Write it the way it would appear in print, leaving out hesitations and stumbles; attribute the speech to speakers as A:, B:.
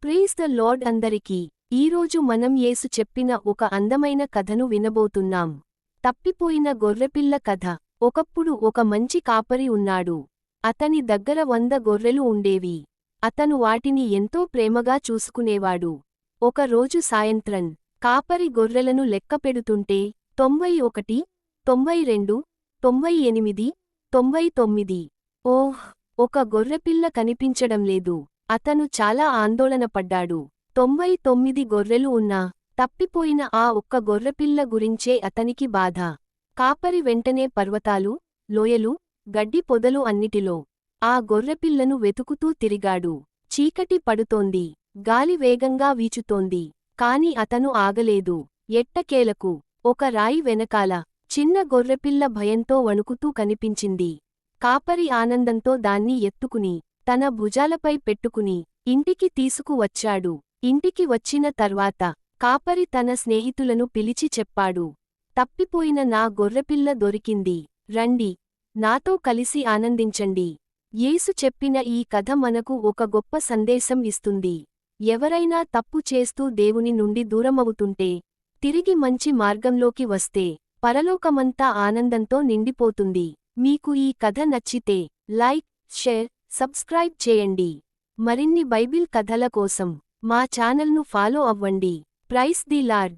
A: Praise the lord అందరికీ. ఈరోజు మనం యేసు చెప్పిన ఒక అందమైన కథను వినబోతున్నాం. తప్పిపోయిన గొర్రెపిల్ల కథ. ఒకప్పుడు ఒక మంచి కాపరి ఉన్నాడు. అతని దగ్గర 100 గొర్రెలు ఉండేవి. అతను వాటిని ఎంతో ప్రేమగా చూసుకునేవాడు. ఒక రోజు సాయంత్రం కాపరి గొర్రెలను లెక్కపెడుతుంటే 91, 92, 98, 99. ఓహ్! ఒక గొర్రెపిల్ల కనిపించడం లేదు. అతను చాలా ఆందోళనపడ్డాడు. 99 గొర్రెలు ఉన్నా తప్పిపోయిన ఆ ఒక్క గొర్రెపిల్ల గురించే అతనికి బాధ. కాపరి వెంటనే పర్వతాలు, లోయలు, గడ్డి పొదలు అన్నిటిలో ఆ గొర్రెపిల్లను వెతుకుతూ తిరిగాడు. చీకటి పడుతోంది. గాలి వేగంగా వీచుతోంది. కాని అతను ఆగలేదు. ఎట్టకేలకు ఒక రాయి వెనకాల చిన్న గొర్రెపిల్ల భయంతో వణుకుతూ కనిపించింది. కాపరి ఆనందంతో దాన్ని ఎత్తుకుని తన భుజాలపై పెట్టుకుని ఇంటికి తీసుకువచ్చాడు. ఇంటికి వచ్చిన తర్వాత కాపరి తన స్నేహితులను పిలిచి చెప్పాడు, తప్పిపోయిన నా గొర్రెపిల్ల దొరికింది. రండి, నాతో కలిసి ఆనందించండి. యేసు చెప్పిన ఈ కథ మనకు ఒక గొప్ప సందేశం ఇస్తుంది. ఎవరైనా తప్పు చేస్తూ దేవుని నుండి దూరమవుతుంటే, తిరిగి మంచి మార్గంలోకి వస్తే పరలోకమంతా ఆనందంతో నిండిపోతుంది. మీకు ఈ కథ నచ్చితే లైక్, షేర్, సబ్స్క్రైబ్ చేయండి. మరిన్ని బైబిల్ కథల కోసం మా ఛానల్ను ఫాలో అవ్వండి. Praise the lord.